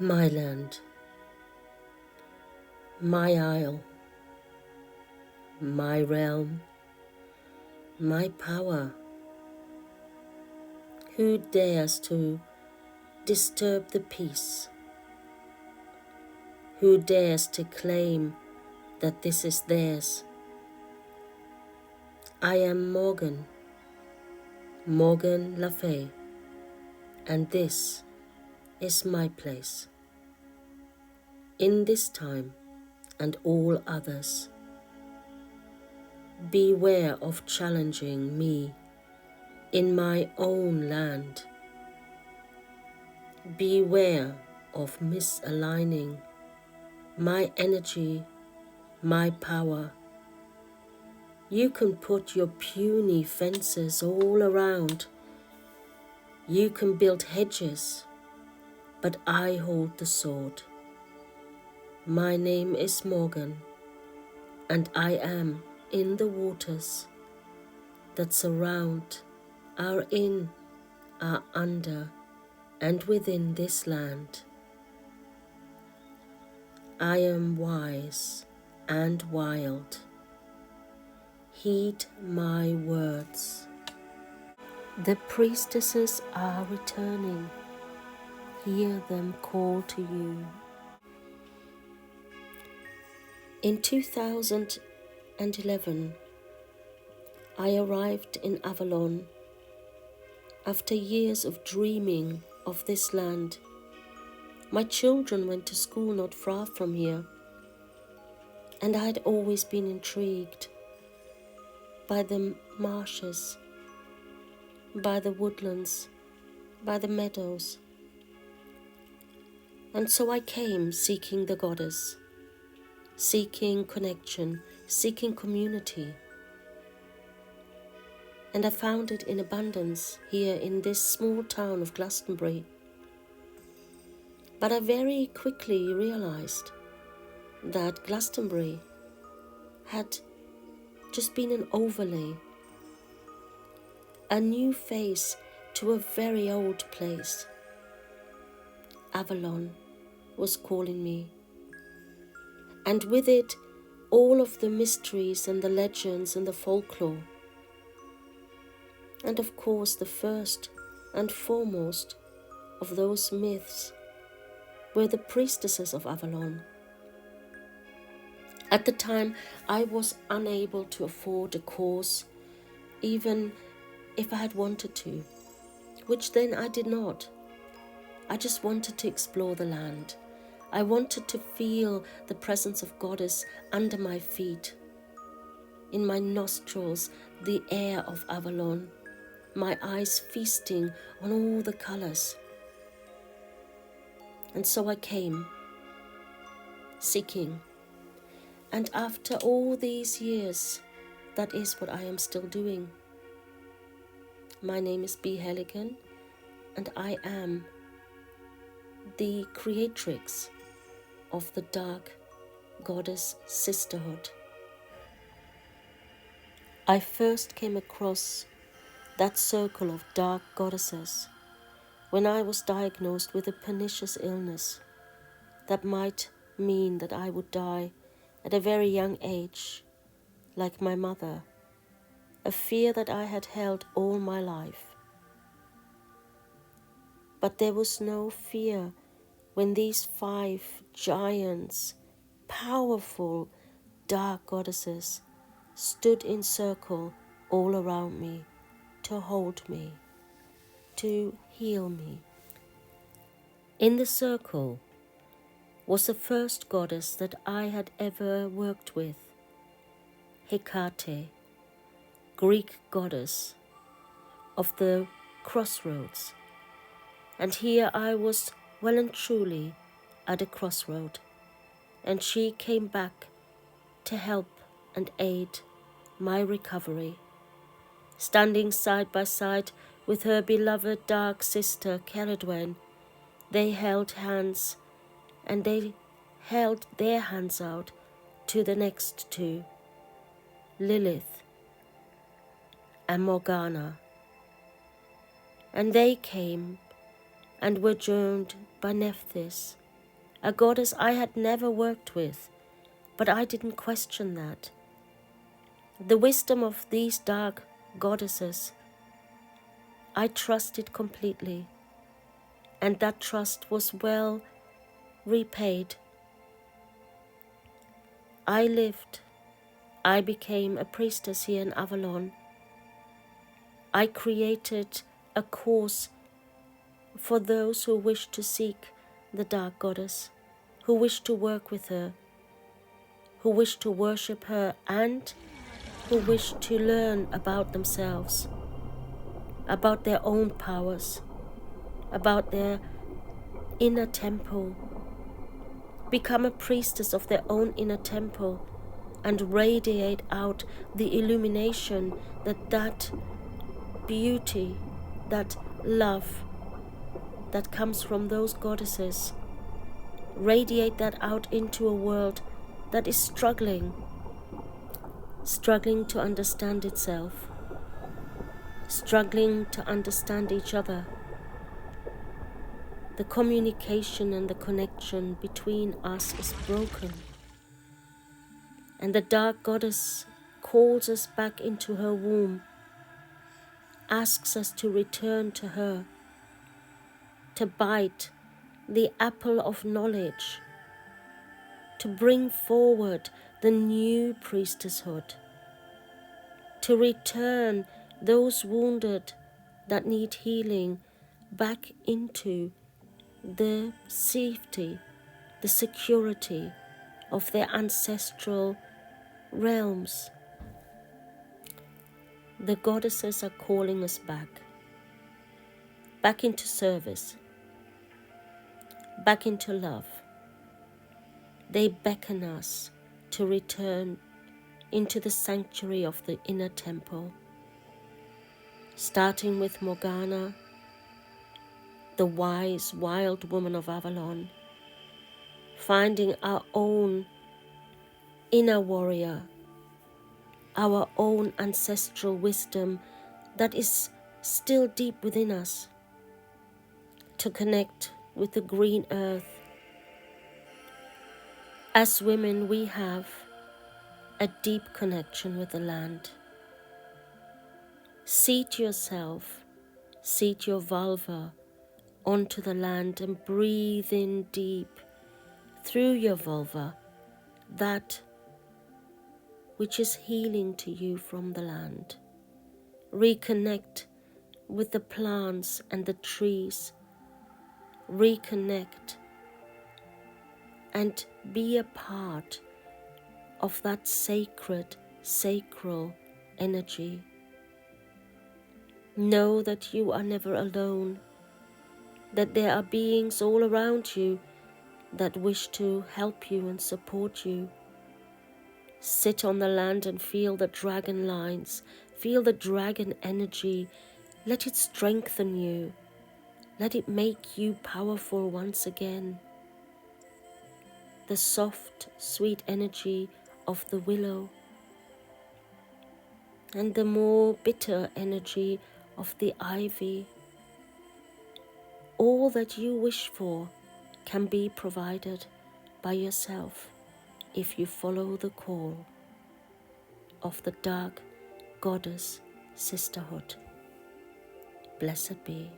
My land, my isle, my realm, my power. Who dares to disturb the peace? Who dares to claim that this is theirs? I am Morgen La Fey, and this is my place. In this time and all others, beware of challenging me in my own land. Beware of misaligning my energy, my power. You can put your puny fences all around. You can build hedges, but I hold the sword. My name is Morgen, and I am in the waters that surround, are in, are under, and within this land. I am wise and wild. Heed my words. The priestesses are returning. Hear them call to you. In 2011, I arrived in Avalon after years of dreaming of this land. My children went to school not far from here, and I had always been intrigued by the marshes, by the woodlands, by the meadows. And so I came seeking the goddess, seeking connection, seeking community. And I found it in abundance here in this small town of Glastonbury. But I very quickly realized that Glastonbury had just been an overlay, a new face to a very old place. Avalon was calling me, and with it all of the mysteries and the legends and the folklore. And of course the first and foremost of those myths were the priestesses of Avalon. At the time, I was unable to afford a course, even if I had wanted to, which then I did not. I just wanted to explore the land. I wanted to feel the presence of Goddess under my feet, in my nostrils, the air of Avalon, my eyes feasting on all the colors. And so I came, seeking. And after all these years, that is what I am still doing. My name is B. Helligan, and I am the creatrix of the Dark Goddess Sisterhood. I first came across that circle of dark goddesses when I was diagnosed with a pernicious illness that might mean that I would die at a very young age, like my mother, a fear that I had held all my life. But there was no fear when these 5 giants, powerful dark goddesses, stood in circle all around me to hold me, to heal me. In the circle was the first goddess that I had ever worked with, Hecate, Greek goddess of the crossroads. And here I was well and truly at a crossroad, and she came back to help and aid my recovery, standing side by side with her beloved dark sister Ceridwen. They held hands, and they held their hands out to the next 2, Lilith and Morgana. And they came and were joined by Nephthys a goddess I had never worked with, but I didn't question that. The wisdom of these dark goddesses, I trusted completely, and that trust was well repaid. I lived. I became a priestess here in Avalon. I created a course for those who wish to seek the dark goddess, who wish to work with her, who wish to worship her, and who wish to learn about themselves, about their own powers, about their inner temple, become a priestess of their own inner temple, and radiate out the illumination that beauty, that love that comes from those goddesses, radiate that out into a world that is struggling to understand itself, struggling to understand each other. The communication and the connection between us is broken. And the dark goddess calls us back into her womb, asks us to return to her, to bite the apple of knowledge, to bring forward the new priestesshood, to return those wounded that need healing back into the safety, the security of their ancestral realms. The goddesses are calling us back into service, back into love. They beckon us to return into the sanctuary of the inner temple, starting with Morgana, the wise, wild woman of Avalon, finding our own inner warrior, our own ancestral wisdom that is still deep within us, to connect with the green earth. As women, we have a deep connection with the land. Seat yourself, seat your vulva onto the land and breathe in deep through your vulva that which is healing to you from the land. Reconnect with the plants and the trees. Reconnect and be a part of that sacred, sacral energy. Know that you are never alone, that there are beings all around you that wish to help you and support you. Sit on the land and feel the dragon lines, feel the dragon energy. Let it strengthen you. Let it make you powerful once again. The soft, sweet energy of the willow and the more bitter energy of the ivy. All that you wish for can be provided by yourself if you follow the call of the dark goddess sisterhood. Blessed be.